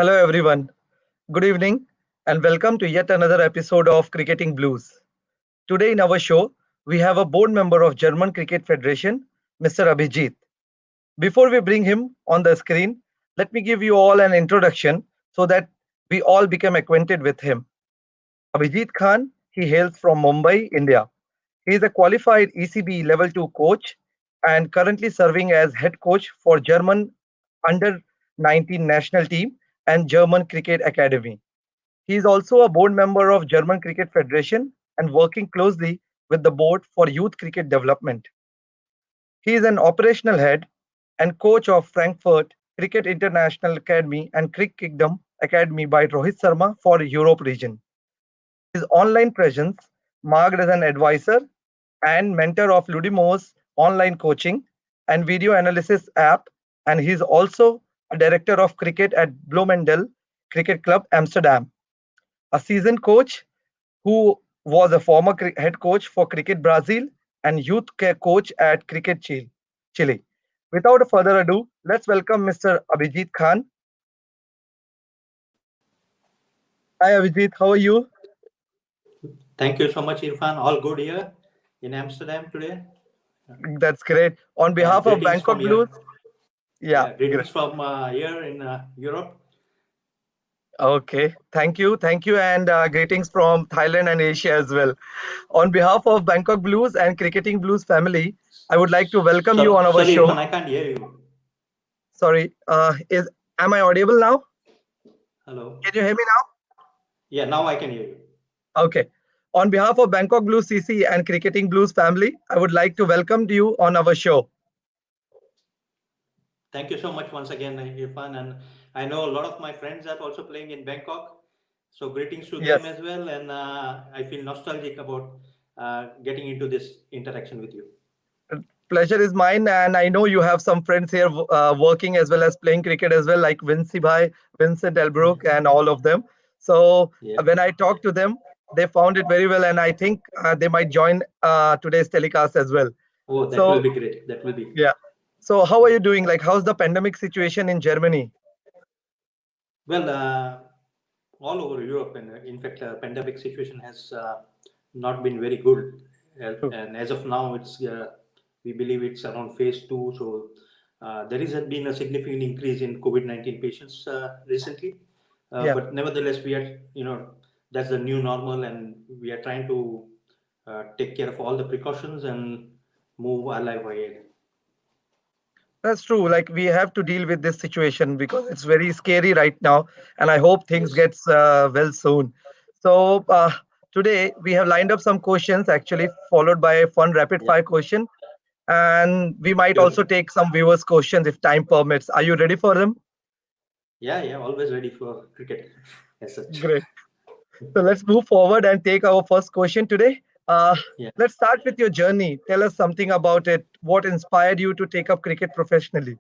Hello, everyone. Good evening, and welcome to yet another episode of Cricketing Blues. Today, in our show, we have a board member of German Cricket Federation, Mr. Abhijit. Before we bring him on the screen, let me give you all an introduction so that we all become acquainted with him. Abhijit Khan, he hails from Mumbai, India. He is a qualified ECB Level 2 coach and currently serving as head coach for German under 19 national team and German Cricket Academy. He is also a board member of German Cricket Federation and working closely with the board for youth cricket development. He is an operational head and coach of Frankfurt Cricket International Academy and CricKingdom Academy by Rohit Sharma for Europe region. His online presence marked as an advisor and mentor of Ludimo's online coaching and video analysis app, and he is also a director of cricket at Bloemendal Cricket Club Amsterdam, a seasoned coach who was a former head coach for Cricket Brazil and youth coach at Cricket Chile. Without further ado, let's welcome Mr. Abhijit Khan. Hi Abhijit, how are you? Thank you so much, Irfan. All good here in Amsterdam today. That's great. On behalf of Greetings Bangkok from here. Blues, yeah, Greetings from here in Europe. okay. Thank you, and greetings from Thailand and Asia as well. On behalf of Bangkok Blues and Cricketing Blues family, I would like to welcome you on our Sorry, show. Irfan, I can't hear you. Sorry, is am I audible now? Hello. Can you hear me now? Yeah, now I can hear you. Okay. On behalf of Bangkok Blues CC and Cricketing Blues family, I would like to welcome you on our show. Thank you so much once again, Irfan. And I know a lot of my friends are also playing in Bangkok. So greetings to Yes. them as well. And I feel nostalgic about getting into this interaction with you. Pleasure is mine, and I know you have some friends here working as well as playing cricket as well, like Vincent Elbrook, and all of them. So Yeah. when I talked to them, they found it very well, and I think they might join today's telecast as well. Oh, that So will be great. That will be. yeah. So how are you doing? Like, how's the pandemic situation in Germany? Well, all over Europe, and in fact, pandemic situation has not been very good. True. And as of now, it's we believe it's around phase 2. So there has been a significant increase in COVID-19 patients recently. Yeah. But nevertheless, we are, that's the new normal, and we are trying to take care of all the precautions and move our life ahead. That's true. Like we have to deal with this situation because it's very scary right now, and I hope things Yes. gets well soon. So today we have lined up some questions actually, followed by a fun rapid Yeah. fire question, and we might Sure. also take some viewers' questions if time permits. Are you ready for them? Yeah, yeah. Always ready for cricket as such. Great. So let's move forward and take our first question today. Yeah. Let's start with your journey. Tell us something about it. What inspired you to take up cricket professionally?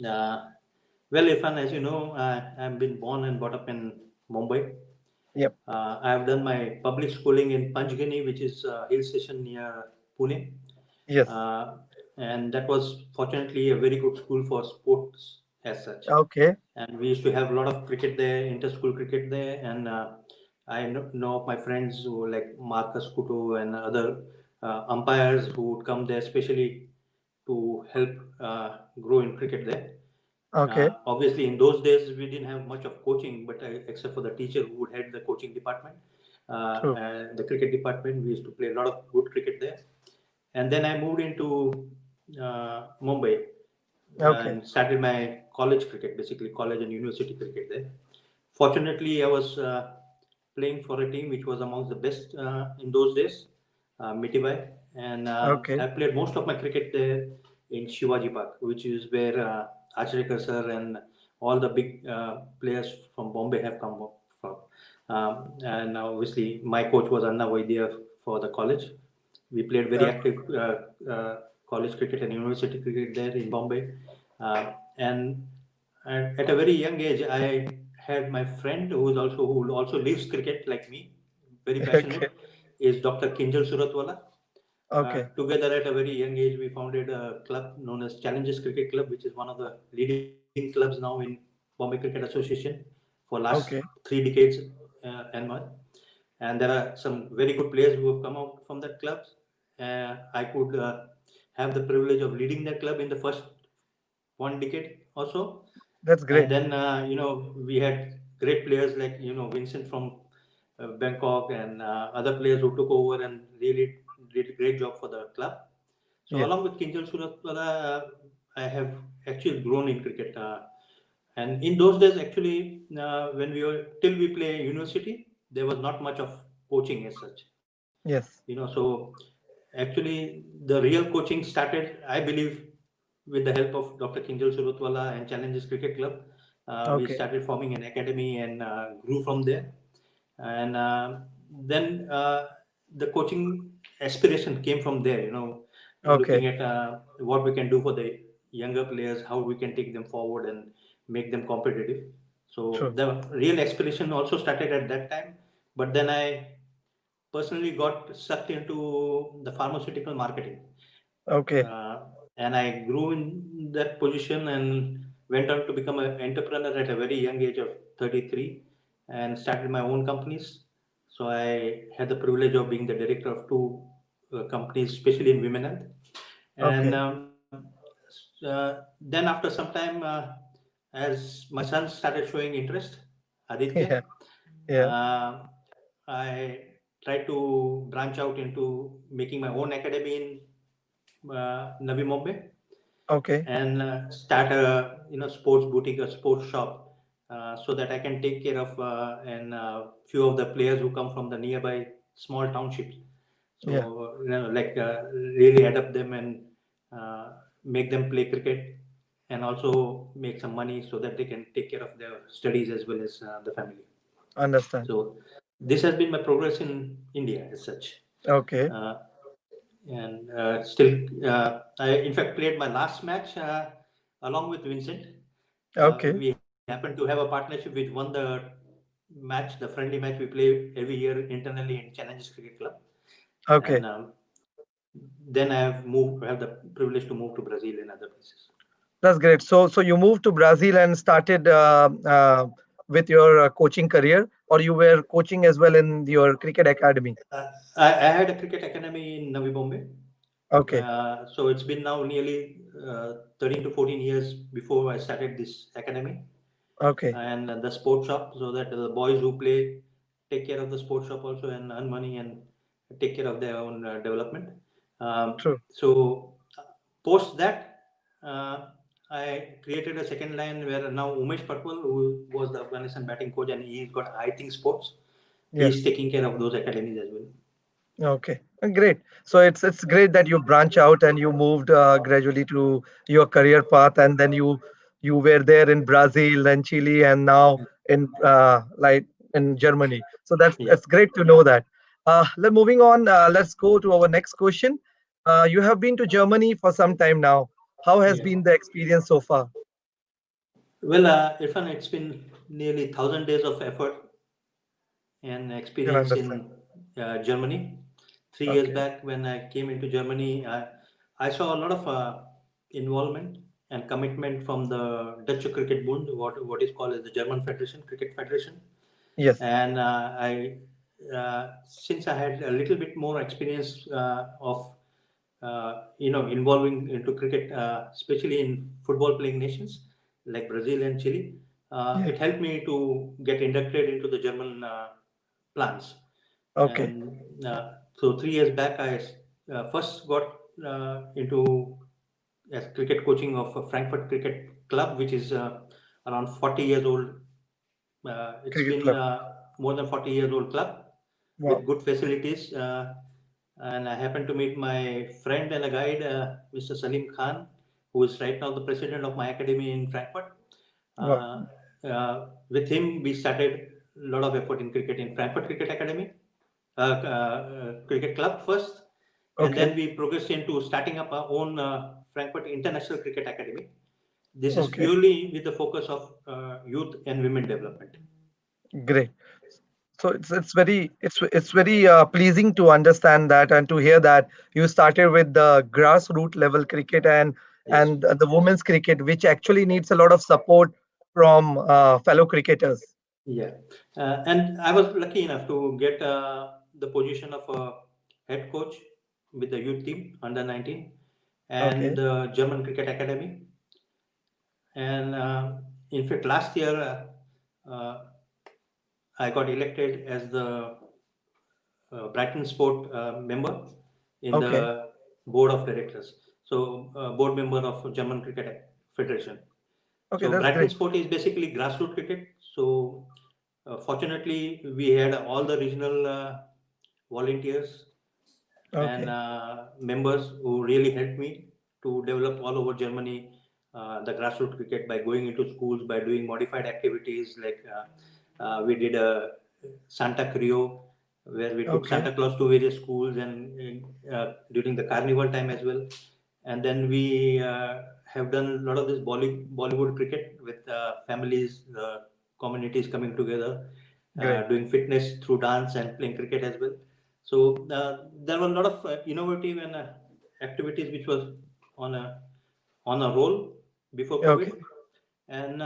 Uh, well, Irfan, as you know, I've been born and brought up in Mumbai. Yep. I have done my public schooling in Panchgani, which is a hill station near Pune. Yes. Uh, and that was fortunately a very good school for sports as such. Okay. And we used to have a lot of cricket there, inter-school cricket there. And I know of my friends who like Marcus Kuto and other umpires who would come there, especially to help grow in cricket there. Okay. Obviously, in those days, we didn't have much of coaching, but except for the teacher who would head the coaching department, True. and the cricket department, we used to play a lot of good cricket there. And then I moved into Mumbai Okay. and started my college cricket, basically college and university cricket there. Fortunately, I was playing for a team which was amongst the best in those days, Mitibai, and Okay. I played most of my cricket there in 𝑑𝒉𝒂𝒏, which is where Acharya sir and all the big players from Bombay have come from. And obviously, my coach was Anna Vaidya for the college. We played very Okay. active college cricket and university cricket there in Bombay. And at a very young age, I had my friend who also lives cricket like me, very Okay. passionate, is Dr. Kinjal Suratwala. Okay. Together at a very young age, we founded a club known as Challenges Cricket Club, which is one of the leading clubs now in Bombay Cricket Association for last Okay. 3 decades and more. And there are some very good players who have come out from that club. I could have the privilege of leading that club in the first 1 decade or so. That's And great. then we had great players like Vincent from Bangkok and other players who took over and really did a great job for the club. So Yes. along with Kinjal Suratwala, I have actually grown in cricket. And in those days, actually, when we were till we play university, there was not much of coaching as such. Yes. So actually, the real coaching started, I believe, with the help of Dr. Kinjal Surutwala and Challenges Cricket Club. We Okay. started forming an academy and grew from there. And then the coaching aspiration came from there, Okay. looking at what we can do for the younger players, how we can take them forward and make them competitive. So True. the real aspiration also started at that time. But then I personally got sucked into the pharmaceutical marketing. Okay. Uh, and I grew in that position and went on to become an entrepreneur at a very young age of 33 and started my own companies. So I had the privilege of being the director of two companies, especially in women health. And Okay. then after some time, as my son started showing interest, Aditya, Yeah. Yeah. uh, I tried to branch out into making my own academy in Navi Mumbai Okay. and start a sports boutique, a sports shop, so that I can take care of and few of the players who come from the nearby small townships. Yeah. So like really adapt them and uh, make them play cricket and also make some money so that they can take care of their studies as well as the family. Understand. So this has been my progress in India as such. Okay. Uh, and still, I in fact played my last match along with Vincent. Okay. We happen to have a partnership which won the match, the friendly match we play every year internally in Challenges Cricket Club. And Okay. then I have the privilege to move to Brazil and other places. That's great. So you moved to Brazil and started with your coaching career, or you were coaching as well in your cricket academy? I had a cricket academy in Navi Bombay. Okay. So it's been now nearly 13 to 14 years before I started this academy Okay. and the sports shop, so that the boys who play take care of the sports shop also and earn money and take care of their own development. True. So post that, uh, I created a second line where now Umesh Patwal, who was the Afghanistan batting coach, and he's got I think sports. He's Yes. taking care of those academies as well. Okay, great. So it's great that you branch out and you moved gradually to your career path, and then you were there in Brazil and Chile, and now in like in Germany. So Yeah, that's great to know that. Moving on, let's go to our next question. You have been to Germany for some time now. How has yeah. been the experience so far? Well, Irfan, it's been nearly 1,000 days of effort and Can experience understand. in Germany. 3 years Okay. back, when I came into Germany, I saw a lot of involvement and commitment from the Dutch Cricket Bund, what is called as the German Federation, Cricket Federation. Yes. And since I had a little bit more experience of involving into cricket, especially in football playing nations like Brazil and Chile, Yeah. it helped me to get inducted into the German plans. Okay. And so 3 years back, I first got into as cricket coaching of a Frankfurt Cricket Club, which is around 40 years old. It's Cricket been club. more than 40 years old club with Wow. good facilities. And I happened to meet my friend and a guide, Mr. Salim Khan, who is right now the president of my academy in Frankfurt. Wow. Uh, with him, we started a lot of effort in cricket in Frankfurt Cricket Academy, cricket club first, and Okay. then we progressed into starting up our own Frankfurt International Cricket Academy. This is Okay. purely with the focus of youth and women development. Great. So it's very pleasing to understand that and to hear that you started with the grassroots level cricket Yes. and the women's cricket, which actually needs a lot of support from fellow cricketers. Yeah, and I was lucky enough to get the position of a head coach with the youth team under 19 and Okay, the German Cricket Academy. And in fact, last year I got elected as the Brighton Sport member in okay, the board of directors. So, board member of German Cricket Federation. okay. So, That's Brighton great. Sport is basically grassroots cricket. So, fortunately, we had all the regional volunteers and Okay, members who really helped me to develop all over Germany the grassroots cricket by going into schools, by doing modified activities like we did a Santa Creo where we took okay, Santa Claus to various schools and during the carnival time as well. And then we have done a lot of this Bollywood cricket with families, communities coming together, great. doing fitness through dance and playing cricket as well. So there were a lot of innovative and activities which was on a on a roll before Okay, COVID. And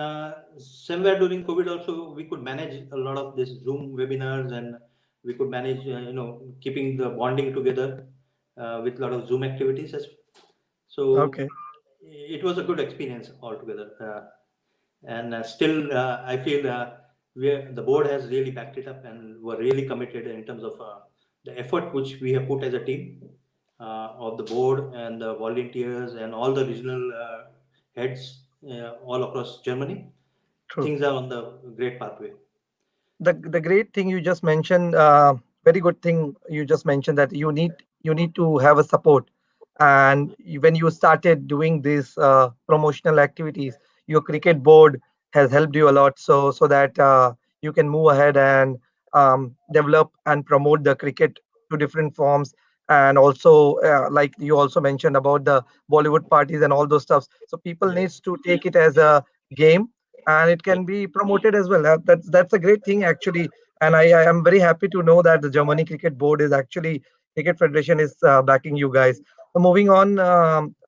somewhere during COVID also we could manage a lot of this Zoom webinars and we could manage keeping the bonding together with a lot of Zoom activities as well. So okay. it was a good experience altogether. And still I feel the board has really backed it up and were really committed in terms of the effort which we have put as a team of the board and the volunteers and all the regional heads all across Germany. True. Things are on the great pathway. The great thing you just mentioned, very good thing you just mentioned, that you need to have a support. And when you started doing these promotional activities, your cricket board has helped you a lot, so that you can move ahead and develop and promote the cricket to different forms. And also, like you also mentioned about the Bollywood parties and all those stuff, so people Yeah, needs to take it as a game, and it yeah. can be promoted as well. That's a great thing actually. And I am very happy to know that the Germany Cricket Board is actually, Cricket Federation is backing you guys. So moving on,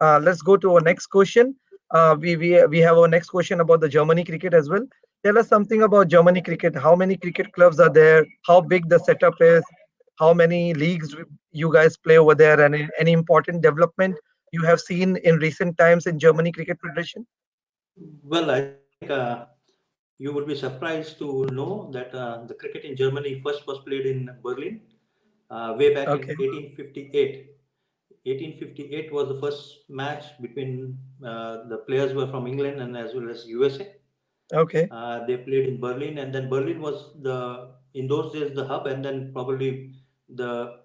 let's go to our next question. We have our next question about the Germany Cricket as well. Tell us something about Germany Cricket. How many cricket clubs are there? How big the setup is? How many leagues you guys play over there? And any important development you have seen in recent times in Germany Cricket Federation? Well, I think you would be surprised to know that the cricket in Germany first was played in Berlin way back in Okay, 1858. 1858 was the first match between the players were from England and as well as USA. okay, They played in Berlin, and then Berlin was in those days the hub, and then probably the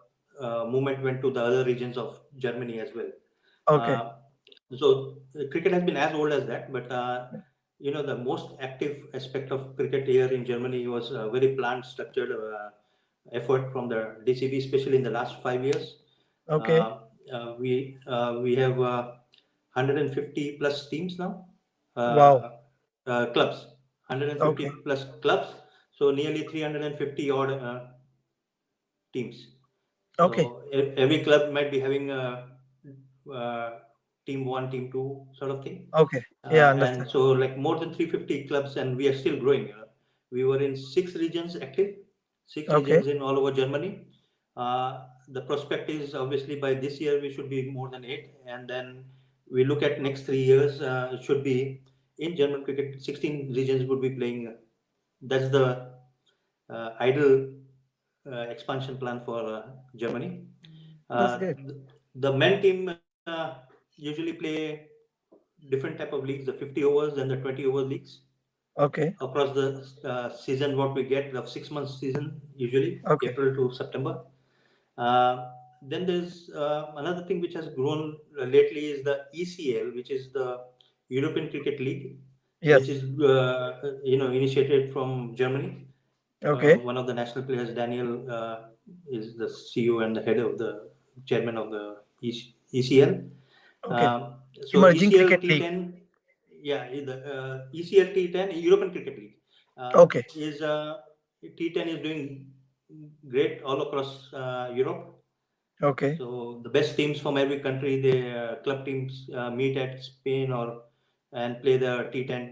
movement went to the other regions of Germany as well. okay. Uh, so cricket has been as old as that, but the most active aspect of cricket here in Germany was a very planned, structured effort from the DCB, especially in the last 5 years. Okay. We have 150 plus teams now, Wow. clubs, 150 Okay. plus clubs, so nearly 350 odd teams. Okay. So every club might be having a, uh, team one, team two sort of thing. Okay. Yeah, And understand. so like more than 350 clubs, and we are still growing. We were in six regions active, six Okay. regions in all over Germany. The prospect is obviously by this year we should be more than eight, and then we look at next 3 years. It should be in German cricket, 16 regions would be playing. That's the ideal expansion plan for Germany. That's Uh, great. the men team usually play different type of leagues, the 50 overs and the 20 over leagues Okay. across the season. What we get the 6 months season, usually Okay. April to September. Then there's another thing which has grown lately is the ECL, which is the European Cricket League, which Yes. is initiated from Germany. Okay. One of the national players, Daniel, is the CEO and the head of the chairman of the ECL. Okay. Um, so Emerging ECL Cricket League. T10, yeah, the ECL T10 European Cricket League Okay. is T10 is doing great all across Europe. Okay. So the best teams from every country, the club teams meet at Spain or and play the T10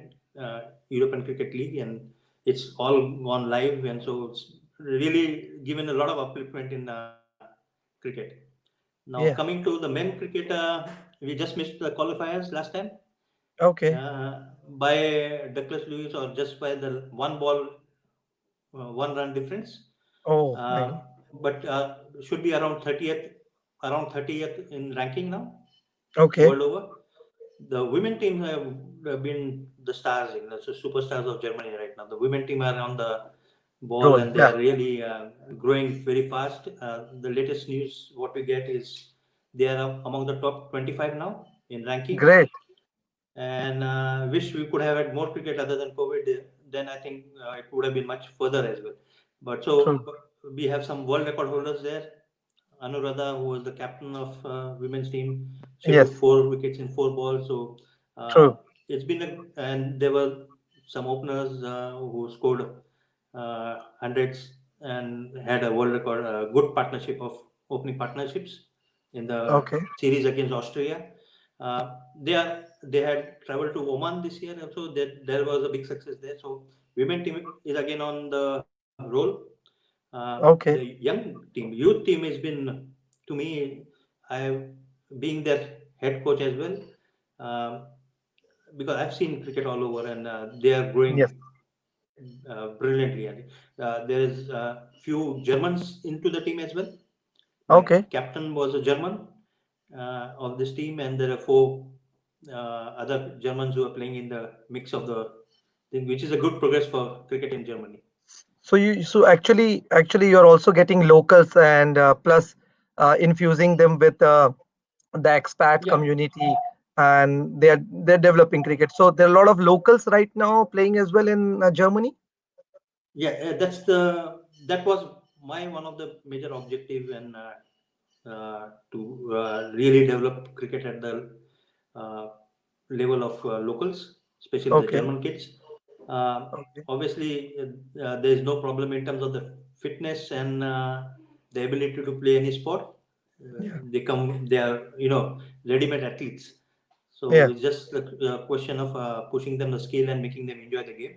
European Cricket League, and it's all gone live, and so it's really given a lot of upliftment in cricket. Now coming Yeah. to the men cricket, we just missed the qualifiers last time Okay. by Douglas Lewis, or just by the one ball, 1 run difference. Oh, Uh, my. but should be around 30th in ranking now, Okay. world over. The women team have been the stars, so superstars of Germany right now. The women team are on the ball, Roll. and they Yeah. are really growing very fast. The latest news what we get is they are among the top 25 now in ranking, Great. and wish we could have had more cricket other than COVID. Then I think it would have been much further as well. But True. we have some world record holders there. Anuradha, who was the captain of women's team, she took Yes. 4 wickets in 4 balls. So True. it's been and there were some openers who scored hundreds and had a world record, good partnership of opening partnerships in the Okay. series against Australia. They had traveled to Oman this year, so there was a big success there. So women team is again on the roll. The Okay. young team, youth team has been, to me, I have being their head coach as well, um, because I've seen cricket all over, and they are Yes. growing brilliantly. And there is few Germans into the team as well. The Okay. captain was a German of this team, and there are four other Germans who are playing in the mix of the thing, which is a good progress for cricket in Germany. So actually you're also getting locals and plus infusing them with the expat Yeah, community, and they're developing cricket. So there are a lot of locals right now playing as well in Germany. yeah, that was my one of the major objective, and to really develop cricket at the uh, level of locals, especially the Okay. German kids. Uh, Okay. Obviously, there is no problem in terms of the fitness and the ability to play any sport. Yeah. They are, ready-made athletes. So Yeah. it's just the question of pushing them the skill and making them enjoy the game.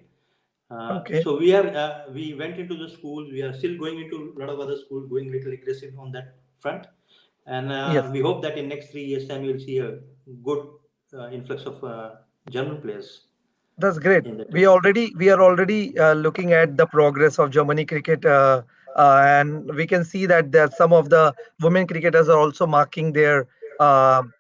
Okay. So we went into the schools. We are still going into a lot of other schools, going little aggressive on that front, and Yes. we hope that in next 3 years' time you'll see a good influx of German players That's great. in the We team. already we are already looking at the progress of Germany cricket, and we can see that there some of the women cricketers are also marking their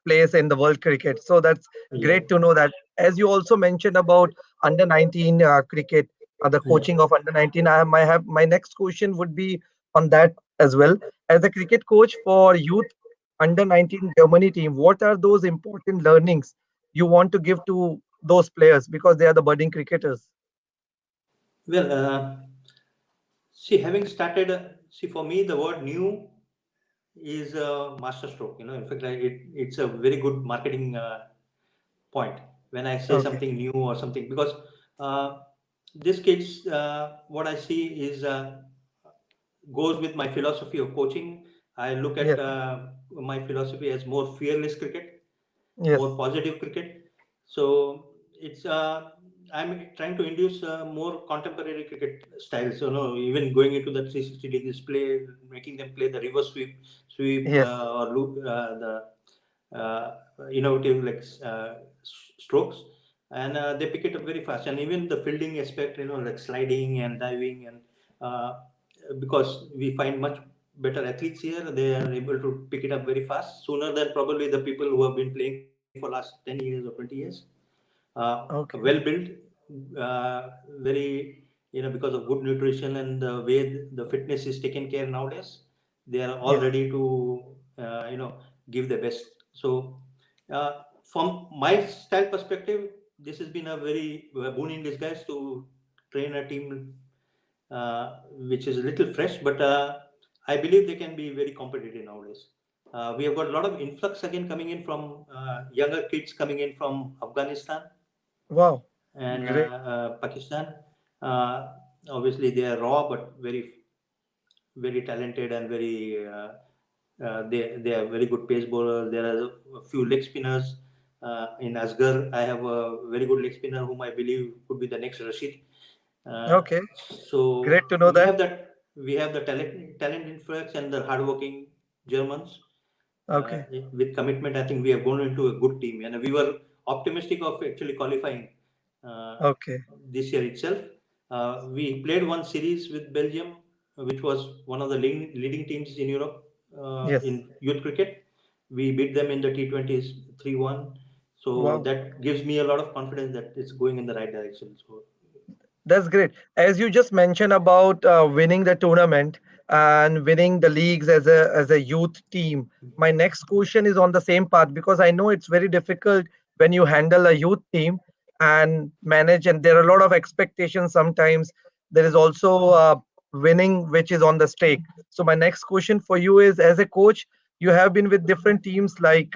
place in the world cricket. So that's Yeah, great to know that. As you also mentioned about under 19 cricket, the yeah. coaching of under 19. I have my next question would be on that as well. As a cricket coach for youth under 19 Germany team, what are those important learnings you want to give to those players because they are the budding cricketers? Well, see, having started, see, for me, the word new is a master stroke. In fact, it's a very good marketing point when I say Okay. something new or something, because uh, these kids, what I see is goes with my philosophy of coaching. I look at Yes. my philosophy as more fearless cricket, Yes. more positive cricket. So it's I'm trying to induce more contemporary cricket styles. So no, even going into the 360 degree display, making them play the reverse sweep Yes. or loop uh, innovative like strokes, and they pick it up very fast. And even the fielding aspect, like sliding and diving, and uh, because we find much better athletes here, they are able to pick it up very fast, sooner than probably the people who have been playing for last 10 years or 20 years. Well Okay. built, very, because of good nutrition and the way the fitness is taken care nowadays, they are all Yes. ready to give the best. So from my style perspective, this has been a very boon in disguise to train a team which is a little fresh, but I believe they can be very competitive nowadays. We have got a lot of influx again coming in from younger kids coming in from Afghanistan Wow. and Great. Pakistan. Uh, Obviously, they are raw but very talented and they are very good pace bowlers. There are a few leg spinners. In Asgar, I have a very good leg spinner whom I believe could be the next Rashid. Uh, Okay. Great so to know that. we have the talent influx and the hardworking Germans. Okay. With commitment, I think we have gone into a good team, and we were optimistic of actually qualifying uh, Okay. this year itself. We played one series with Belgium, which was one of the leading teams in Europe Yes. in youth cricket. We beat them in the T20s 3-1. So Wow. that gives me a lot of confidence that it's going in the right direction. So That's great. As you just mentioned about winning the tournament and winning the leagues as a youth team, my next question is on the same path because I know it's very difficult when you handle a youth team and manage, and there are a lot of expectations. Sometimes there is also winning which is on the stake. So my next question for you is, as a coach, you have been with different teams like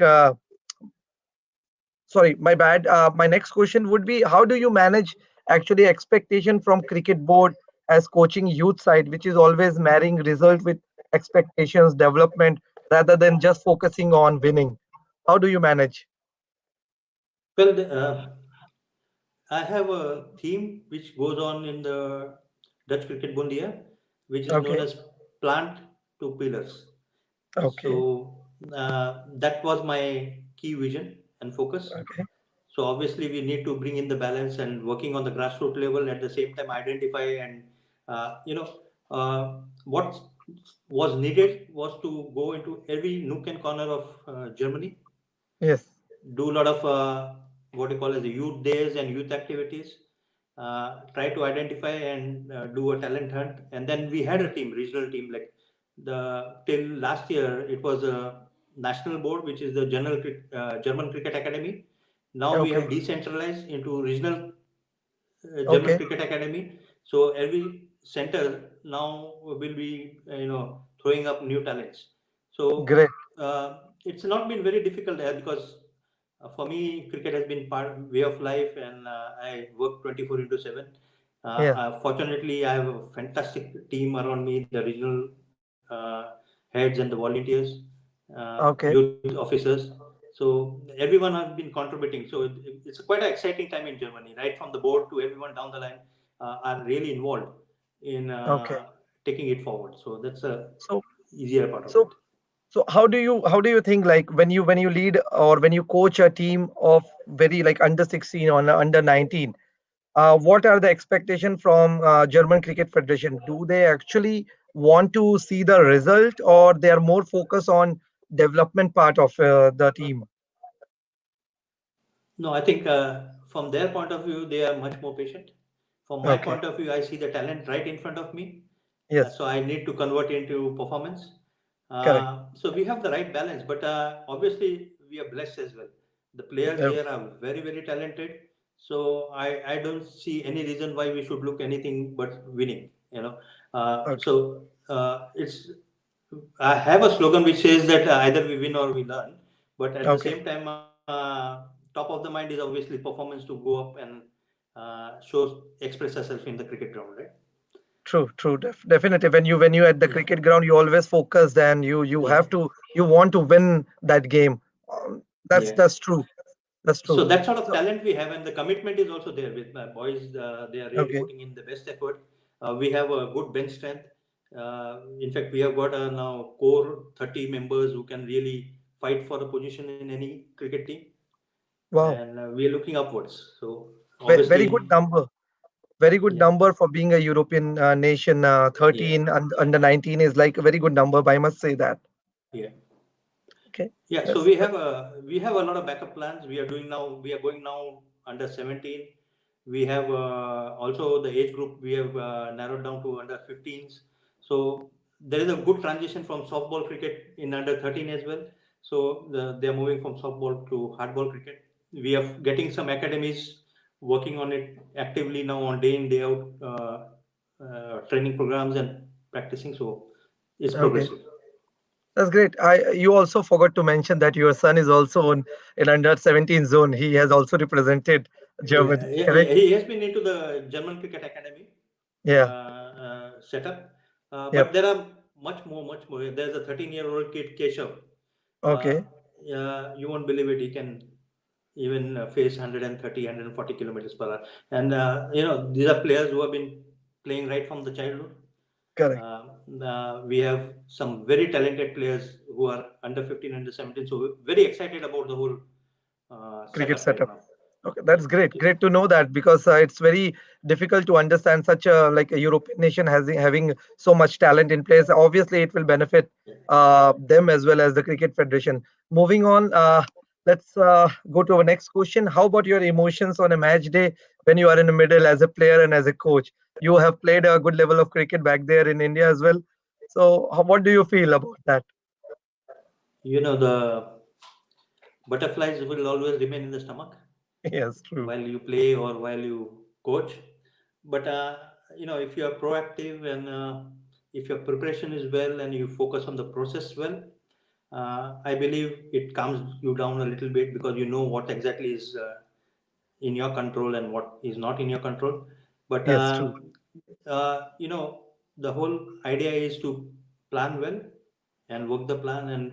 sorry, my bad. My next question would be, how do you manage actually expectation from cricket board as coaching youth side, which is always marrying result with expectations development rather than just focusing on winning? How do you manage? well, I have a theme which goes on in the Dutch Cricket Bundia, which is known Okay. as plant to pillars. Okay. So that was my key vision and focus. Okay. So obviously we need to bring in the balance and working on the grassroots level at the same time identify and what was needed was to go into every nook and corner of Germany, Yes. do a lot of what you call as the youth days and youth activities, try to identify and do a talent hunt. And then we had a team, regional team, like the till last year it was a national board, which is the German Cricket Academy. Now we Okay. have decentralized into regional German Okay. Cricket Academy. So every center now will be throwing up new talents. So Great. it's not been very difficult there because for me cricket has been part way of life, and I work 24 into 7. Yeah. Fortunately, I have a fantastic team around me, the regional heads and the volunteers, Okay. youth officers. So everyone has been contributing. So it's quite an exciting time in Germany, right from the board to everyone down the line are really involved in Okay. taking it forward. So that's a So easier part of so it. so how do you think, like, when you lead or when you coach a team of very like under 16 or under 19, what are the expectation from German Cricket Federation? Do they actually want to see the result, or they are more focused on development part of the team? No, I think from their point of view, they are much more patient. From my Okay. point of view, I see the talent right in front of me. Yes. So I need to convert into performance. Correct. So we have the right balance, but obviously we are blessed as well. The players Okay. here are very, very talented. So I don't see any reason why we should look anything but winning. Okay. It's I have a slogan which says that either we win or we learn. But at the Okay. same time, top of the mind is obviously performance to go up and express ourselves in the cricket ground, right? True. True. Definitely. When you at the Yeah, cricket ground, you always focused, and you yeah, have to, you want to win that game. That's yeah. that's true. That's So true. that sort of So talent we have, and the commitment is also there with my boys. They are really okay. putting in the best effort. We have a good bench strength. In fact, we have got now core 30 members who can really fight for a position in any cricket team, Wow. and we are looking upwards. So Very good obviously, number. Very good yeah, number for being a European nation. yeah, 13 and under 19 is like a very good number. I must say that. yeah. Okay. Yeah, so That's we have a lot of backup plans. We are going now under 17. We have also the age group we have narrowed down to under 15s. So there is a good transition from softball cricket in under 13 as well. So they are moving from softball to hardball cricket. We are getting some academies working on it actively now on day in day out training programs and practicing. So it's okay. progressive. That's great. You also forgot to mention that your son is also in under 17 zone. He has also represented Yeah, Germany. yeah, Correct? he has been into the German Cricket Academy Yeah. setup, Yep. but there are much more. There's a 13-year-old kid, Keshav. Uh, Okay. you won't believe it. He can. even face 130, 140 kilometers per hour. And these are players who have been playing right from the childhood. Correct. We have some very talented players who are under 15, under 17. So we're very excited about the whole Cricket setup right setup. now. Okay, Yeah. that's great. Great to know that because it's very difficult to understand such a like a European nation has having so much talent in place. Obviously, it will benefit them as well as the cricket federation. Moving on, let's go to our next question. How about your emotions on a match day when you are in the middle as a player and as a coach? You have played a good level of cricket back there in India as well. So, what do you feel about that? The butterflies will always remain in the stomach Yes, true. while you play or while you coach. But if you are proactive and if your preparation is well and you focus on the process well, I believe it calms you down a little bit because you know what exactly is in your control and what is not in your control. But Yes, true. the whole idea is to plan well and work the plan and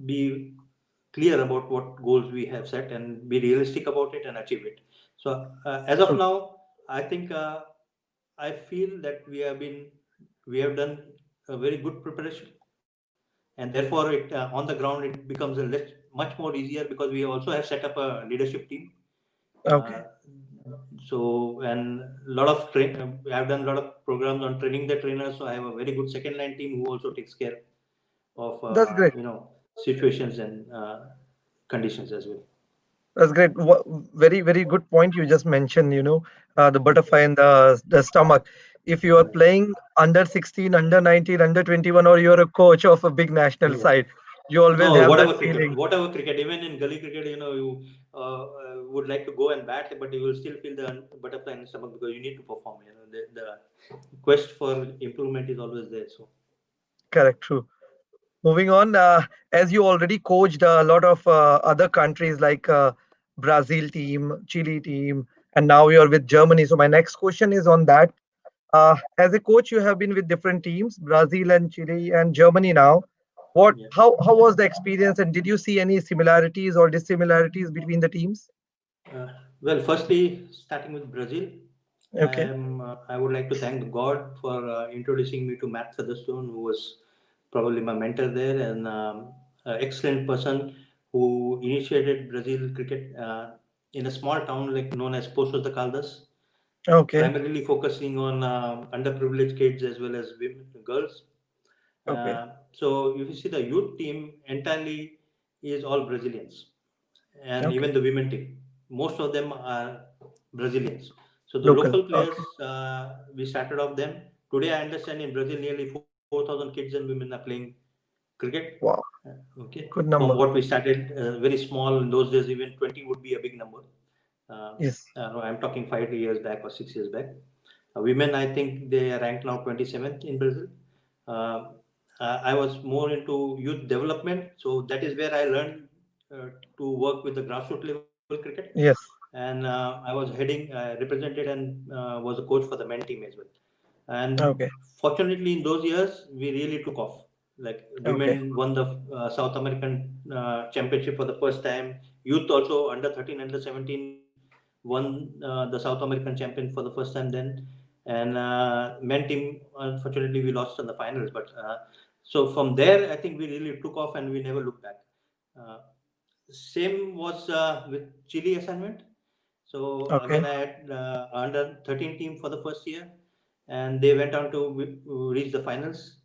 be clear about what goals we have set and be realistic about it and achieve it. So as of True. now, I think I feel that we have done a very good preparation, and therefore it on the ground it becomes much more easier because we also have set up a leadership team. Uh, Okay, so and I've done a lot of programs on training the trainers. So I have a very good second line team who also takes care of that's great. situations and conditions as well. That's great. Very, very good point you just mentioned, the butterfly in the stomach. If you are playing under 16, under 19, under 21, or you're a coach of a big national Yeah. side, you always No, have that feeling. whatever cricket, even in gully cricket, you would like to go and bat, but you will still feel the butterfly in the stomach because you need to perform. The quest for improvement is always there. So Correct, true. Moving on, as you already coached a lot of other countries like Brazil team, Chile team, and now you're with Germany. So my next question is on that. As a coach, you have been with different teams, Brazil and Chile and Germany now. yeah. How was the experience, and did you see any similarities or dissimilarities between the teams? Well, firstly, starting with Brazil, Okay, I would like to thank God for introducing me to Matt Featherstone, who was probably my mentor there and an excellent person who initiated Brazil cricket in a small town like known as Poços de Caldas, okay, primarily focusing on underprivileged kids as well as women, girls. okay, So if you see the youth team entirely is all Brazilians, and okay. even the women team, most of them are Brazilians. So the Local. local Okay. players, we started off them. Today, I understand in Brazil, nearly 4,000 kids and women are playing cricket. Wow. Okay, Good from number. what we started very small in those days, even 20 would be a big number. Uh, Yes. I'm talking 5 years back or 6 years back. Women, I think they are ranked now 27th in Brazil. Uh, I was more into youth development, so that is where I learned to work with the grassroots level cricket. Yes. And I was represented and was a coach for the men team as well. And Okay. fortunately, in those years, we really took off. Like Okay. women won the South American championship for the first time. Youth also under 13, under 17 won the South American champion for the first time then. And men team, unfortunately, we lost in the finals. But so from there, I think we really took off and we never looked back. Uh, Same was with Chile assignment. So Okay. again, I had under 13 team for the first year, and they went on to reach the finals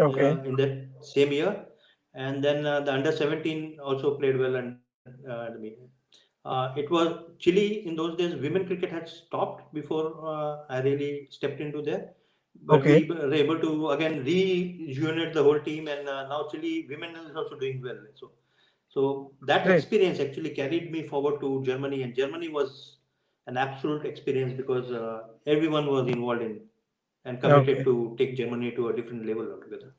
Okay. in that same year. And then the under 17 also played well under me. It was Chile in those days. Women cricket had stopped before I really stepped into there, but Okay. we were able to again reunite the whole team, and now Chile women is also doing well. So that Great. experience actually carried me forward to Germany, and Germany was an absolute experience because everyone was involved in and committed Okay. to take Germany to a different level altogether.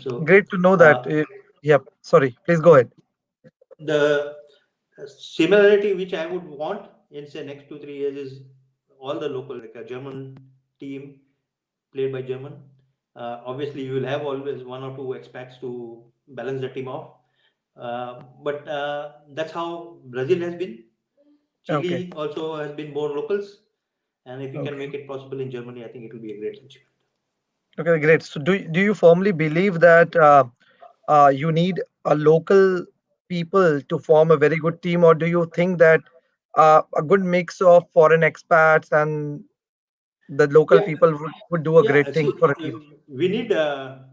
So Great to know that. uh, Yep. Sorry. Please go ahead. the similarity which I would want in say next 2 3 years is all the local like a German team played by German. Obviously, you will have always one or two expats to balance the team off. But that's how Brazil has been. Okay. Chile also has been more locals, and if we can Okay. make it possible in Germany, I think it will be a great achievement. Okay. Great. So, do you firmly believe that you need a local people to form a very good team, or do you think that a good mix of foreign expats and the local Yeah, people would do a great yeah. thing See, for a team? we need a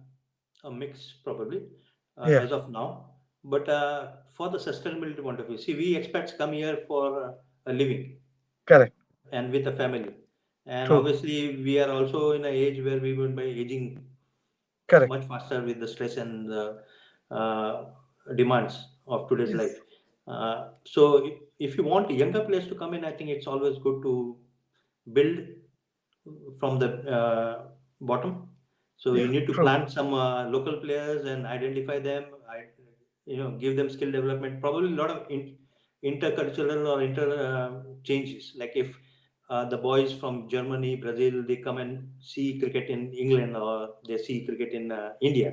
mix probably Yeah. as of now, but for the sustainability point of view, see, we expats come here for a living Correct. and with a family, and True. obviously we are also in an age where we will be aging Correct. much faster with the stress and the uh, demands of today's Yes. life. So if you want younger players to come in, I think it's always good to build from the bottom. So you Yeah. need to True. plant some local players and identify them. Give them skill development. Probably a lot of intercultural or inter changes. Like if the boys from Germany, Brazil, they come and see cricket in England or they see cricket in India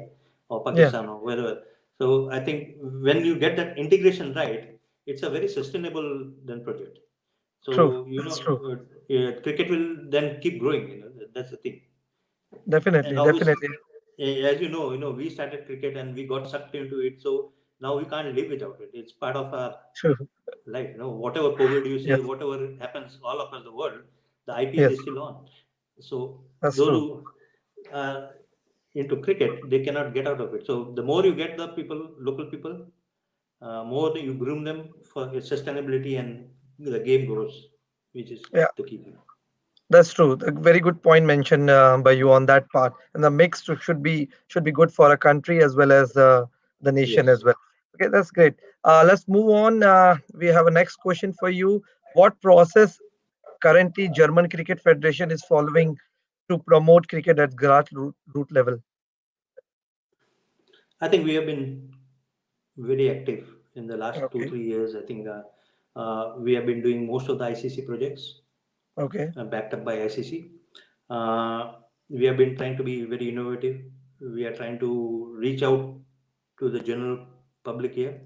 or Yeah. Pakistan or wherever. So I think when you get that integration right, it's a very sustainable then project. True. So That's true. cricket will then keep growing. That's the thing. And Definitely. obviously, Definitely. as we started cricket and we got sucked into it. So now we can't live without it. It's part of our True. life. Whatever COVID you say, Yes. whatever happens all across the world, the IPL Yes. is still on. So That's those true. who are into cricket, they cannot get out of it. So the more you get the people, local people, more you groom them for its sustainability and the game grows, which is Yeah. the key thing. That's true. A very good point mentioned by you on that part. And the mix should be good for a country as well as the nation as Yes. well. Okay, that's great. Let's move on. We have a next question for you. What process currently German Cricket Federation is following to promote cricket at grassroots level? I think we have been very active in the last two, Okay. 3 years. I think we have been doing most of the ICC projects Okay. backed up by ICC. Uh, we have been trying to be very innovative. We are trying to reach out to the general public here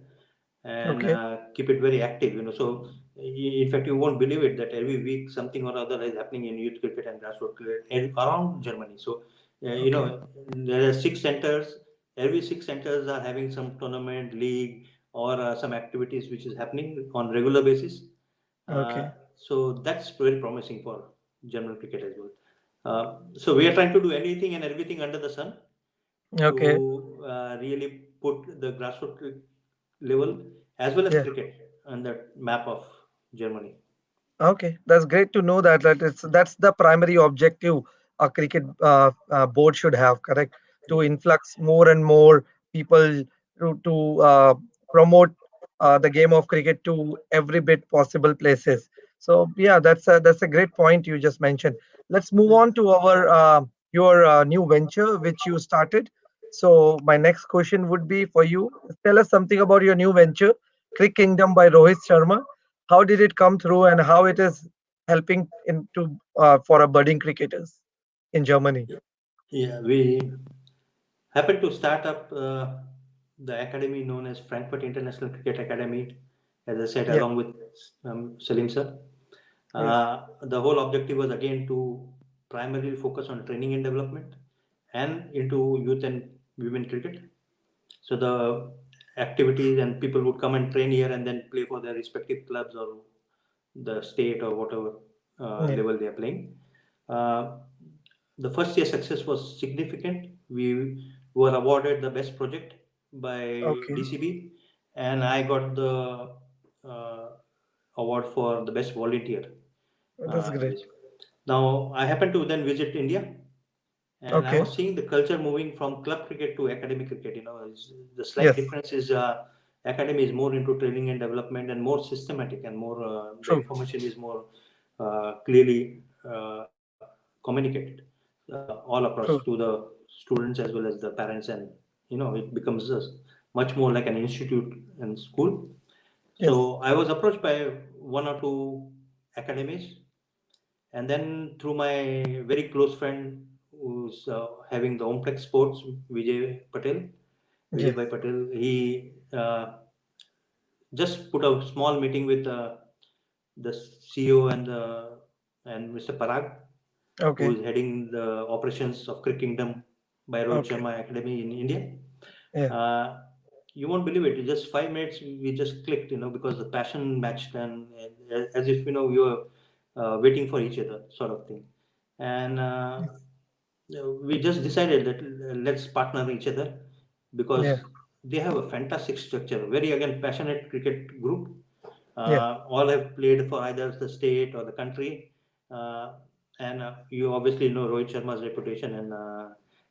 and Okay. keep it very active. So in fact, you won't believe it that every week something or other is happening in youth cricket and grassroots cricket around Germany. So Okay. there are 6 centers. Every 6 centers are having some tournament, league, or some activities which is happening on regular basis. Uh, Okay. so that's very promising for German cricket as well. So we are trying to do anything and everything under the sun Okay. to really put the grassroots level as well as Yeah. cricket on that map of Germany. Okay, that's great to know that's the primary objective a cricket board should have, correct? To influx more and more people to promote the game of cricket to every bit possible places. So yeah, that's a great point you just mentioned. Let's move on to our your new venture which you started. So my next question would be for you. Tell us something about your new venture, Crick Kingdom by Rohit Sharma. How did it come through and how it is helping into for a budding cricketers in Germany? Yeah, we happened to start up the academy known as Frankfurt International Cricket Academy, as I said, Yeah. along with Salim sir. Yes. The whole objective was again to primarily focus on training and development and into youth and women cricket. So the activities and people would come and train here and then play for their respective clubs or the state or whatever Yeah. level they are playing. Uh, the first year success was significant. We were awarded the best project by Okay. DCB, and I got the uh, award for the best volunteer. That's In great. this. Now, I happened to then visit India, and I Okay. was seeing the culture moving from club cricket to academic cricket. The slight Yes. difference is academy is more into training and development and more systematic and more the True. information is more clearly communicated all across to True. the students as well as the parents, and it becomes much more like an institute and school. Yes. So I was approached by one or two academies, and then through my very close friend who's having the Omplex Sports, Vijay Patel, Yes. Vijay Patel. He just put a small meeting with the CEO and Mr. Parag, who Okay. is heading the operations of CricKingdom by Rohit Okay. Sharma Academy in India. Yeah. Uh, you won't believe it. In just 5 minutes, we just clicked, because the passion matched, and as if we were waiting for each other, sort of thing. And we just decided that let's partner each other Yeah. because they have a fantastic structure. Very again passionate cricket group. Yeah. All have played for either the state or the country. Uh, and you obviously know Rohit Sharma's reputation, and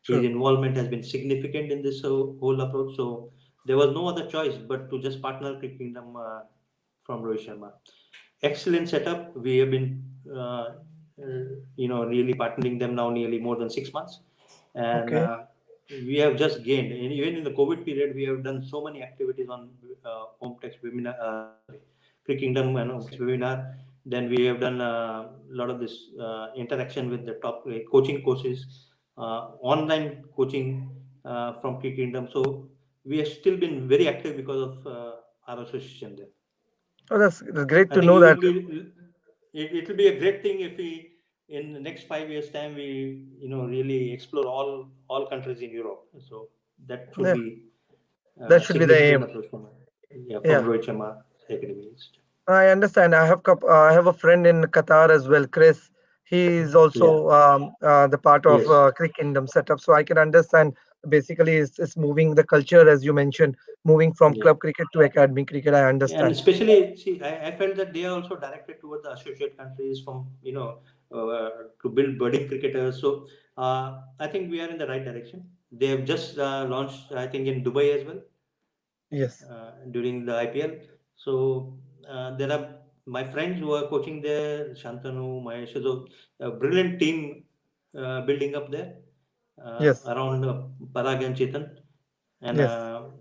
his Sure. involvement has been significant in this whole approach. So there was no other choice but to just partner Cricket Kingdom from Rohit Sharma. Excellent setup. We have been, really partnering them now nearly more than 6 months, and Okay. we have just gained. And even in the COVID period, we have done so many activities on home text webinar. Sorry, Cricket Kingdom and home text webinar. Then we have done a lot of this interaction with the top coaching courses, online coaching from Cricket Kingdom. So we have still been very active because of our association there. Oh, that's great I to think know you that. will be. It will be a great thing if we, in the next 5 years' time, we really explore all countries in Europe. So that should Yeah. be a That should be the significant aim. approach from Yeah. Rohit Sharma Academy. I understand. I have a friend in Qatar as well, Chris. He is Yeah. also the part of Yes. Crick Kingdom setup, so I can understand. Basically, it's moving the culture, as you mentioned, moving from Yeah. club cricket to academy cricket. I And understand. especially, see, I felt that they are also directed toward the associate countries from to build budding cricketers. So I think we are in the right direction. They have just launched, I think, in Dubai as well Yes, during the IPL. So there are my friends who are coaching there, Shantanu, Mahesh. So a brilliant team building up there yes, around Parag and Chetan. And yes,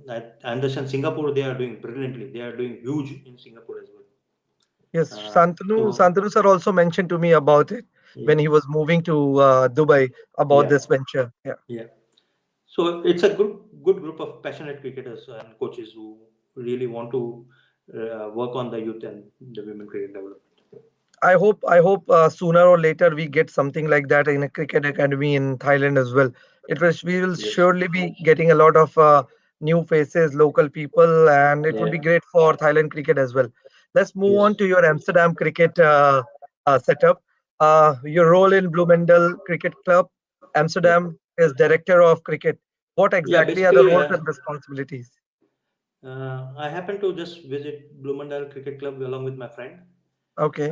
I understand Singapore, they are doing brilliantly. They are doing huge in Singapore as well. yes. So Santanu sir also mentioned to me about it yeah, when he was moving to Dubai about yeah, this venture. Yeah. yeah. So it's a good group of passionate cricketers and coaches who really want to work on the youth and the women cricket development. I hope sooner or later we get something like that in a cricket academy in Thailand as well. We will Yes. surely be getting a lot of new faces, local people, and it would be Yeah. great for Thailand cricket as well. Let's move Yes. on to your Amsterdam cricket setup. Your role in Bloemendal Cricket Club, Yeah. Amsterdam, is director of cricket. What Yeah. exactly are the Basically, roles and responsibilities? I happened to just visit Bloomendale Cricket Club along with my friend, Okay,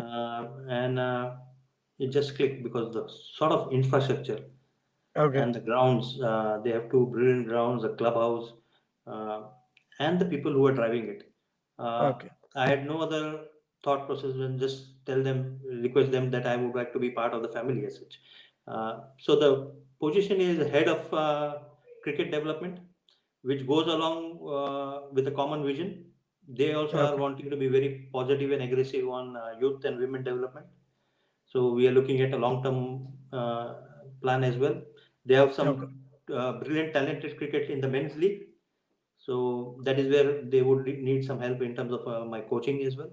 and it just clicked because the sort of infrastructure okay, and the grounds. They have two brilliant grounds, a clubhouse, uh, and the people who are driving it. Uh, okay, I had no other thought process than just tell them, request them that I would like to be part of the family as such. So the position is head of cricket development, which goes along with a common vision. They also are okay, wanting to be very positive and aggressive on youth and women development. So we are looking at a long-term plan as well. They have okay. some brilliant, talented cricket in the men's league. So that is where they would need some help in terms of my coaching as well.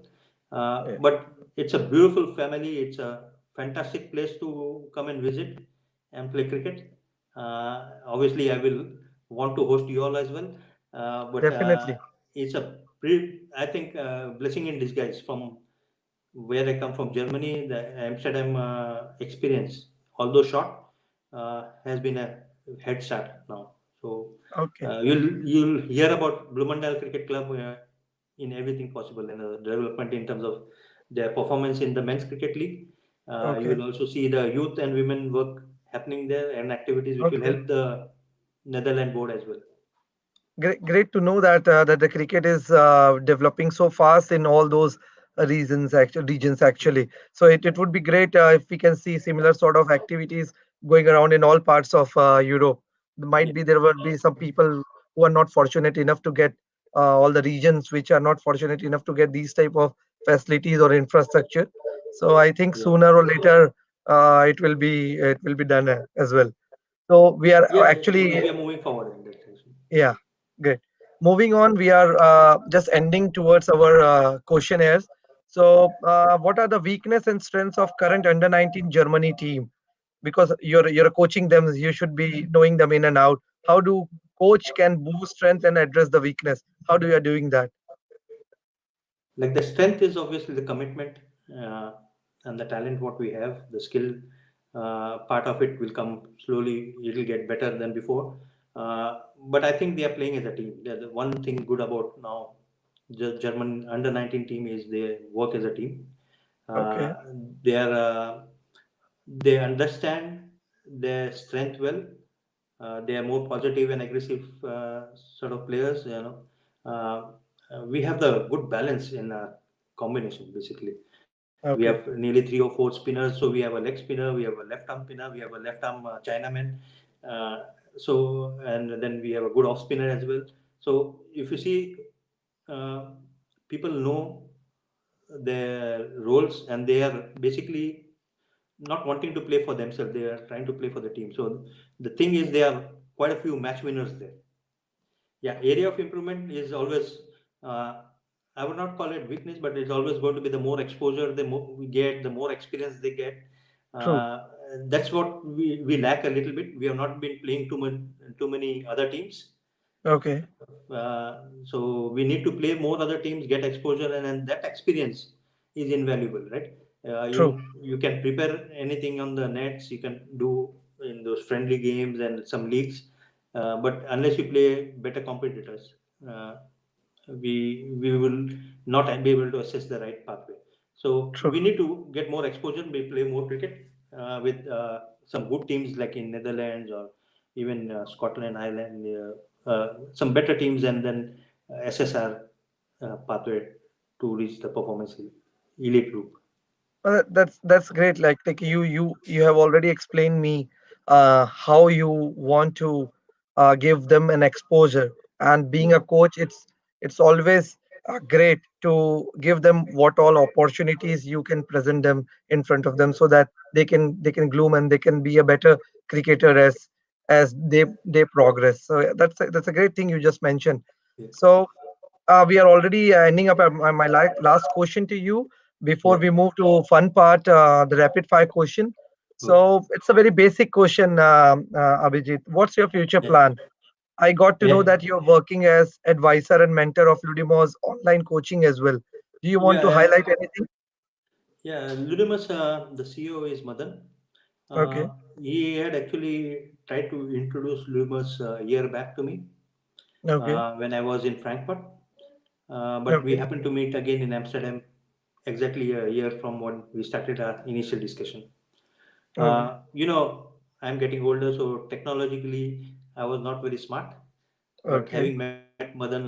Yeah, But it's a beautiful family. It's a fantastic place to come and visit and play cricket. Obviously, I will want to host you all as well. But definitely. it's I think, blessing in disguise from where I come from, Germany. The Amsterdam experience, although short, has been a head start now. So Okay, you'll hear about Bloomendale Cricket Club in everything possible in the development in terms of their performance in the men's cricket league. You okay. will also see the youth and women work happening there and activities which will Okay, help the Netherlands board as well. great to know that that the cricket is developing so fast in all those regions actually. So it would be great if we can see similar sort of activities going around in all parts of Europe. Yeah, There will be some people who are not fortunate enough to get all the regions which are not fortunate enough to get these type of facilities or infrastructure. So I think yeah, sooner or later it will be done as well. So we are yeah. We actually are moving forward in that direction. yeah. Great. Moving on, we are just ending towards our questionnaires. So, what are the weakness and strengths of current under 19 Germany team? Because you're coaching them, you should be knowing them in and out. How do coach can boost strength and address the weakness? How do you are doing that? Like the strength is obviously the commitment, uh, and the talent what we have, the skill part of it will come slowly. It will get better than before, but I think they are playing as a team. The one thing good about now the German under 19 team is they work as a team. uh, Okay, they are they understand their strength well. They are more positive and aggressive sort of players. Uh, we have the good balance in combination. Basically, we have okay, nearly three or four spinners. So we have a leg spinner, we have a left arm spinner, we have a left arm Chinaman. Uh, and then we have a good off spinner as well. So if you see, uh, people know their roles, and they are basically not wanting to play for themselves. They are trying to play for the team. So the thing is, there are quite a few match winners there. Yeah, area of improvement is always, uh, I would not call it weakness, but it's always going to be the more exposure the more we get, the more experience they get. true. uh, that's what we lack a little bit. We have not been playing too many other teams. Okay, So we need to play more other teams, get exposure, and that experience is invaluable, right? true. You can prepare anything on the nets. You can do in those friendly games and some leagues, but unless you play better competitors, uh, we will not be able to assess the right pathway. So True. we need to get more exposure. We play more cricket with some good teams like in Netherlands or even Scotland, Ireland, some better teams, and then assess our pathway to reach the performance elite group. That's great. Like you have already explained me how you want to give them an exposure. And being a coach, it's always great to give them what all opportunities you can present them in front of them, so that they can gloom and they can be a better cricketer as they progress. So yeah, that's a great thing you just mentioned. Yeah, So we are already ending up at my last question to you before yeah. we move to fun part, the rapid fire question. Okay. So it's a very basic question, Abhijit. What's your future Yeah, plan? I got to know yeah, that you're working as advisor and mentor of Ludimo's online coaching as well. Do you want yeah, to yeah. highlight anything? Yeah, Ludimus, the CEO is Madan. Okay, He had actually tried to introduce Ludimus a year back to me okay, when I was in Frankfurt. But we okay, happened to meet again in Amsterdam exactly a year from when we started our initial discussion. okay, I'm getting older, so technologically I was not very smart. But okay, having met Madan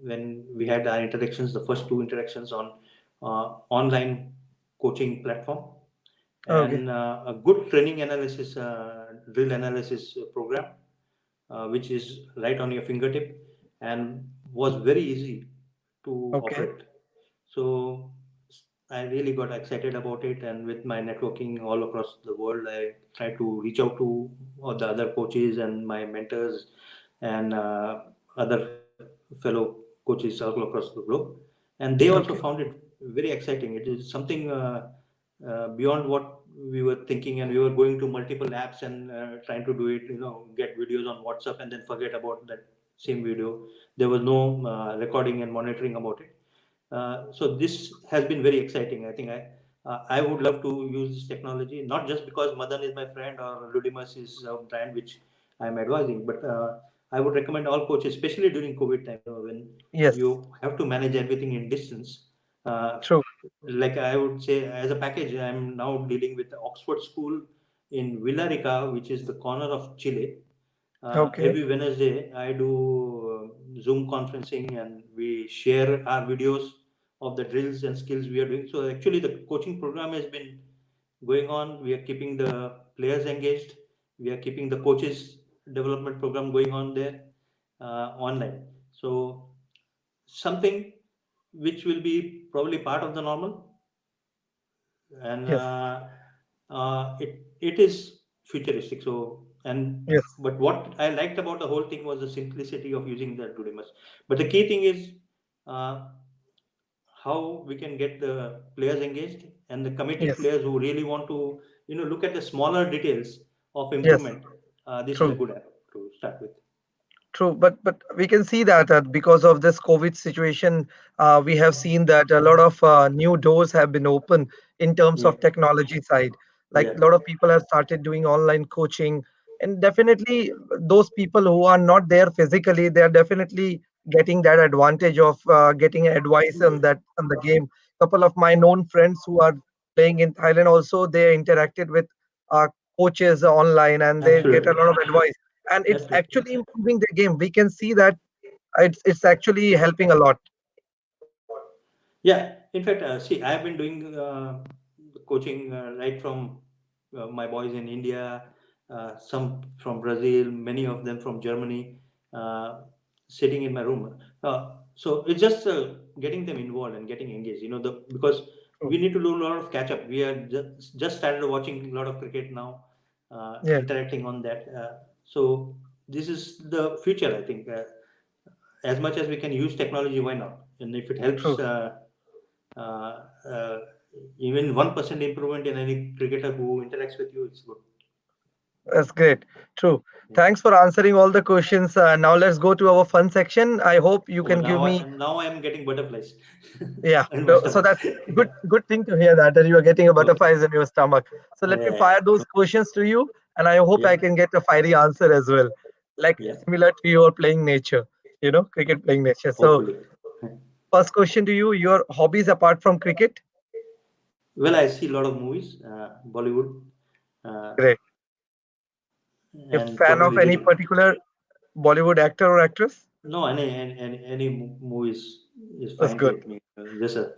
when we had our interactions, the first two interactions on online coaching platform, okay, and a good training analysis, drill analysis program, which is right on your fingertip and was very easy to okay, operate. So I really got excited about it, and with my networking all across the world, I try to reach out to all the other coaches and my mentors and other fellow coaches all across the globe, and they also okay. found it very exciting. It is something beyond what we were thinking, and we were going to multiple apps and trying to do it. Get videos on WhatsApp and then forget about that same video. There was no recording and monitoring about it. So this has been very exciting. I would love to use this technology, not just because Madan is my friend or Ludimus is a brand which I'm advising, but I would recommend all coaches, especially during COVID time, when Yes, you have to manage everything in distance. Uh, true. like I would say, as a package, I'm now dealing with the Oxford School in Villarrica, which is the corner of Chile. Okay, Every Wednesday, I do Zoom conferencing, and we share our videos of the drills and skills we are doing. So actually, the coaching program has been going on. We are keeping the players engaged. We are keeping the coaches development program going on there online. So something which will be probably part of the normal, and yes, it is futuristic. So And Yes. but what I liked about the whole thing was the simplicity of using the today much. But the key thing is uh, how we can get the players engaged and the committed Yes. players who really want to look at the smaller details of Yes. improvement. This is a True. good app to start with. True, but we can see that because of this COVID situation, we have seen that a lot of new doors have been opened in terms Yeah, of technology side. Like yeah, a lot of people have started doing online coaching, and definitely those people who are not there physically, they are definitely getting that advantage of getting advice on the game. Couple of my known friends who are playing in Thailand also, they interacted with uh, coaches online and they get a absolutely, lot of advice, and it's absolutely. actually improving the game. We can see that it's actually helping a lot. Yeah, in fact, see, I've been doing coaching right from my boys in India, some from Brazil, many of them from Germany, uh, sitting in my room. So it's just getting them involved and getting engaged. Because True. we need to do a lot of catch up. We are just started watching a lot of cricket now, Yeah, interacting on that. So this is the future, I think. As much as we can use technology, why not? And if it helps. true. Uh, uh, Even 1% improvement in any cricketer who interacts with you, it's good. That's great. True. Yeah. Thanks for answering all the questions. Now let's go to our fun section. I hope you Oh, can give me. now I am getting butterflies Yeah, in my so stomach. that's good thing to hear that you are getting a Okay. butterflies in your stomach. So let me Yeah, fire those questions to you, and I hope yeah, I can get a fiery answer as well, like yeah. similar to your playing nature. Cricket playing nature. So Hopefully. first question to you: your hobbies apart from cricket? Well, I see a lot of movies, Bollywood, uh, Great. A and fan of probably any little. particular Bollywood actor or actress? No, any movies is That's fine good. with me. Just a.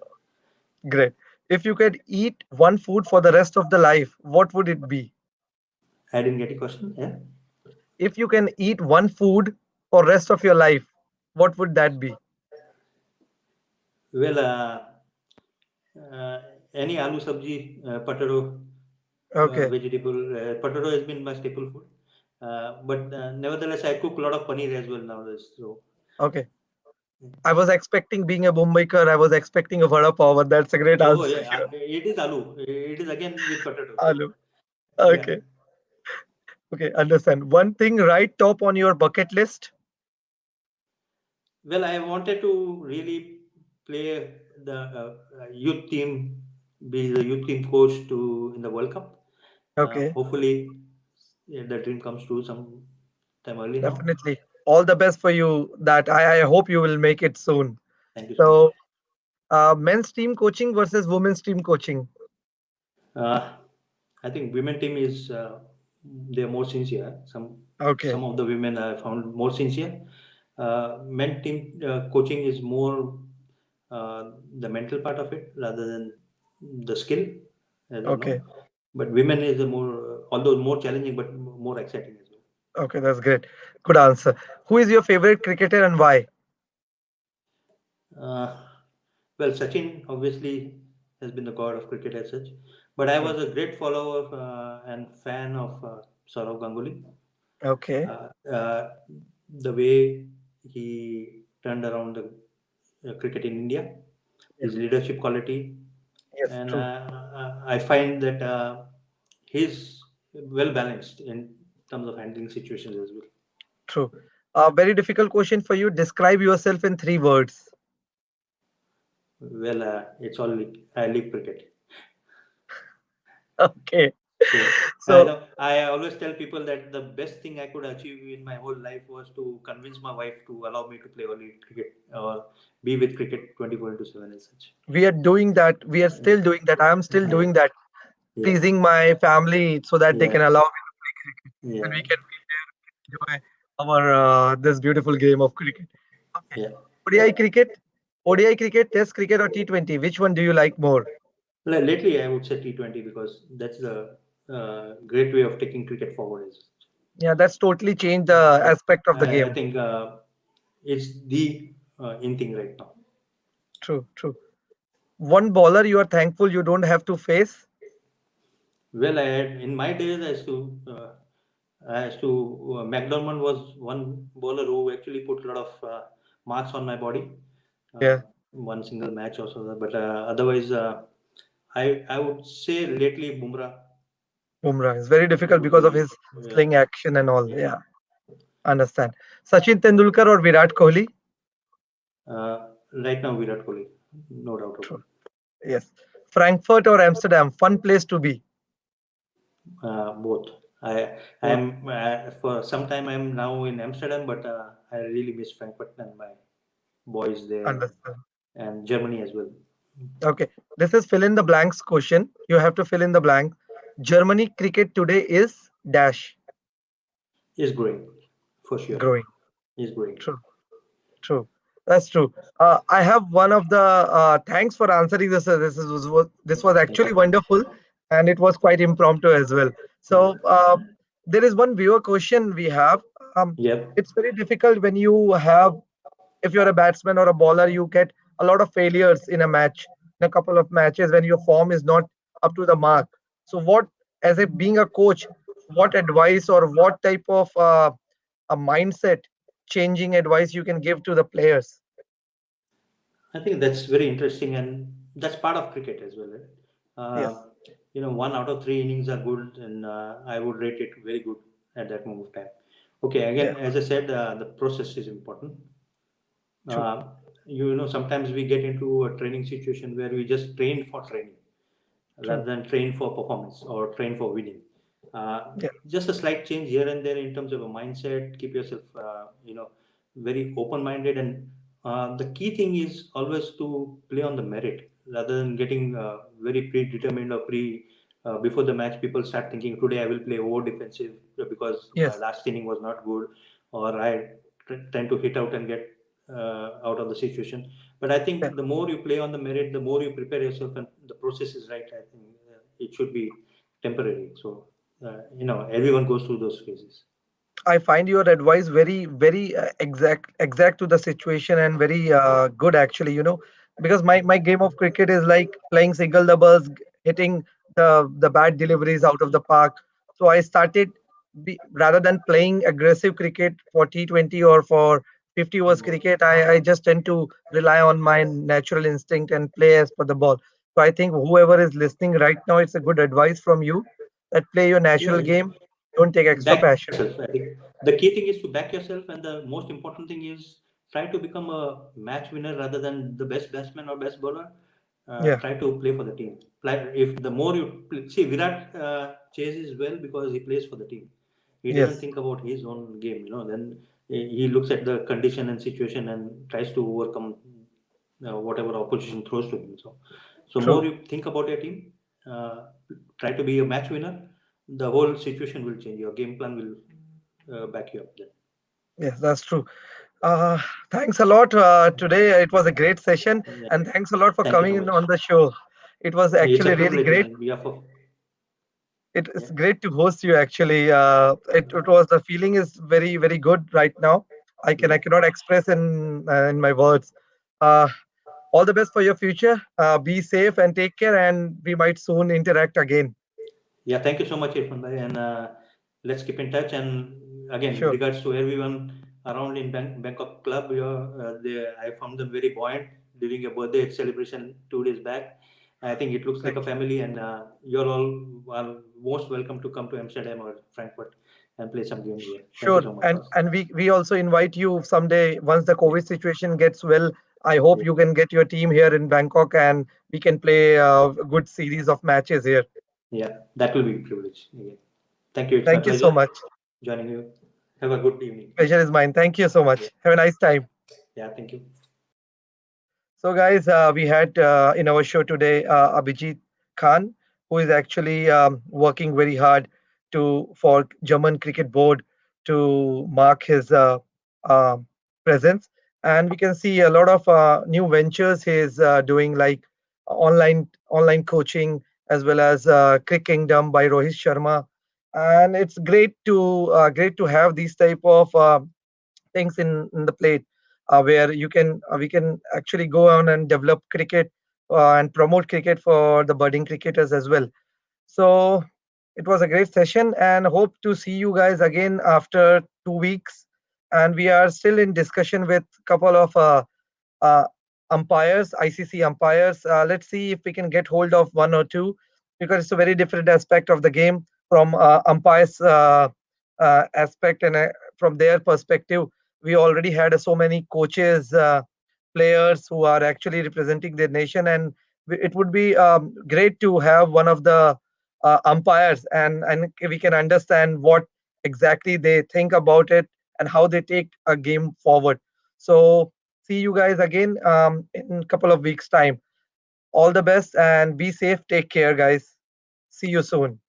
Great. If you could eat one food for the rest of the life, what would it be? I didn't get a question. Yeah. If you can eat one food for rest of your life, what would that be? Well, uh, any aloo sabji, potato, Okay. vegetable. Potato has been my staple food. But nevertheless, I cook a lot of paneer as well nowadays. So, Okay. I was expecting being a Mumbaikar, I was expecting a vada pav, but that's a great oh answer. yeah, it is aloo. It is again with potato. So, Alu. yeah. Okay. Okay. Understand. One thing right top on your bucket list. Well, I wanted to really play the youth team, be the youth team coach to in the World Cup. Okay. Hopefully, yeah, the dream comes true some time early now. Definitely. All the best for you. That I hope you will make it soon. Thank you so much. So, men's team coaching versus women's team coaching. Uh, I think women team is they're more sincere. Some Okay. of the women I found more sincere. Men team coaching is more the mental part of it rather than the skill, as I Okay. know. But women is a more, although more challenging, but more exciting as well. Okay. That's great. Good answer. Who is your favorite cricketer and why? Uh, well, Sachin obviously has been the god of cricket as such, but I True. was a great follower and fan of Saurav Ganguly. Okay. The way he turned around the cricket in India, Yeah. his leadership quality, Yes. and True. I find that he's well balanced in terms of handling situations as well. True. A very difficult question for you. Describe yourself in 3 words. Well, it's all I live cricket. Okay. So I So know I always tell people that the best thing I could achieve in my whole life was to convince my wife to allow me to play only cricket or be with cricket 24/7 as such. we are doing that. We are still doing that. I am still Yeah, doing that, yeah, pleasing my family so that they yeah, can allow me to play cricket, and yeah, we can be there and enjoy our this beautiful game of cricket. Okay. yeah. ODI cricket, ODI cricket, Test cricket, or T20. Which one do you like more? Lately, I would say T20 because that's the great way of taking cricket forward. Is Yeah, that's totally changed the yeah, aspect of the I game. think it's the in thing right now. True, true. One bowler you are thankful you don't have to face. Well, I had in my days I used to As to McDormand was one bowler who actually put a lot of marks on my body. Uh, Yeah, one single match or so, but otherwise, I would say lately Bumrah. Bumrah is very difficult because of his Yeah, sling action and all. yeah. Yeah, understand. Sachin Tendulkar or Virat Kohli? Right now, Virat Kohli, no doubt about True. it. Yes. Frankfurt or Amsterdam? Fun place to be. Both. I Both. am for some time I'm now in Amsterdam, but I really miss Frankfurt and my boys there Understand. and Germany as well. Okay. This is fill in the blanks question. You have to fill in the blank. Germany cricket today is dash Is growing for sure. growing. Is growing. True. True. That's true. I have one of the thanks for answering this. This was Thank actually you. wonderful, and it was quite impromptu as well. Yeah. So there is one viewer question we have. Yep. It's very difficult when you have, if you're a batsman or a bowler, you get a lot of failures in a match, in a couple of matches when your form is not up to the mark. So what, as a being a coach, what advice or what type of a mindset changing advice you can give to the players? I think that's very interesting, and that's part of cricket as well, right? Yes, One out of three innings are good, and I would rate it very good at that moment of time. Okay, yeah, again, as I said, the process is important. true. Uh, Sometimes we get into a training situation where we just train for training rather True. than train for performance or train for winning. Yeah. Just a slight change here and there in terms of a mindset. Keep yourself, very open-minded, and the key thing is always to play on the merit rather than getting very predetermined or before the match. People start thinking today I will play over defensive because my Yes. last inning was not good, or I tend to hit out and get out of the situation. But I Yeah. think the more you play on the merit, the more you prepare yourself, and the process is right. I think it should be temporary. So, everyone goes through those phases. I find your advice very, very exact to the situation and very good actually. Because my game of cricket is like playing single doubles, hitting the bad deliveries out of the park. So I started rather than playing aggressive cricket for T20 or for 50 overs cricket, I just tend to rely on my natural instinct and play as per the ball. So I think whoever is listening right now, it's a good advice from you that play your natural Yeah, game, don't take extra back passion. yourself. I think the key thing is to back yourself, and the most important thing is try to become a match winner rather than the best batsman or best bowler. Yeah. Try to play for the team. If the more you see, Virat chases well because he plays for the team. He doesn't Yes. think about his own game. Then he looks at the condition and situation and tries to overcome whatever opposition throws to him. So more True. you think about your team, uh, try to be a match winner. The whole situation will change. Your game plan will back you up. Then. Yes, that's true. Uh, Thanks a lot. Today it was a great session, Yeah. and thanks a lot for Thank you coming so in much. on the show. It was It's a actually really privilege great. on behalf of. It's Yeah. great to host you. Actually, it was the feeling is very very good right now. I Yeah. cannot express in my words. Uh, all the best for your future. Be safe and take care, and we might soon interact again. Yeah, thank you so much, Irfan bhai, and let's keep in touch. And again, Sure. regards to everyone around in Bangkok Club, I found them very buoyant during your birthday celebration 2 days back. I think it looks like Thank a you. family, and you're all are most welcome to come to Amsterdam or Frankfurt and play some games here. Thank you Sure, so much. and we also invite you someday once the COVID situation gets well. I hope Yeah, you can get your team here in Bangkok and we can play a good series of matches here. yeah, that will be a privilege. Yeah. Thank you. It's my Thank you so pleasure much. joining you. Have a good evening. Pleasure is mine. Thank you so Yeah, much. Have a nice time. yeah, thank you. So, guys, we had in our show today Abhijit Khan, who is actually working very hard to for German Cricket Board to mark his uh, presence, and we can see a lot of new ventures he's doing, like online coaching as well as CricKingdom by Rohit Sharma, and it's great to have these type of things in the plate where we can actually go on and develop cricket and promote cricket for the budding cricketers as well. So It was a great session and hope to see you guys again after 2 weeks. And we are still in discussion with a couple of uh, umpires, ICC umpires. Let's see if we can get hold of one or two because it's a very different aspect of the game from umpires' aspect and from their perspective. We already had so many coaches, players who are actually representing their nation, and it would be great to have one of the umpires and we can understand what exactly they think about it and how they take a game forward. So see you guys again in a couple of weeks time. All the best and be safe, take care guys. See you soon.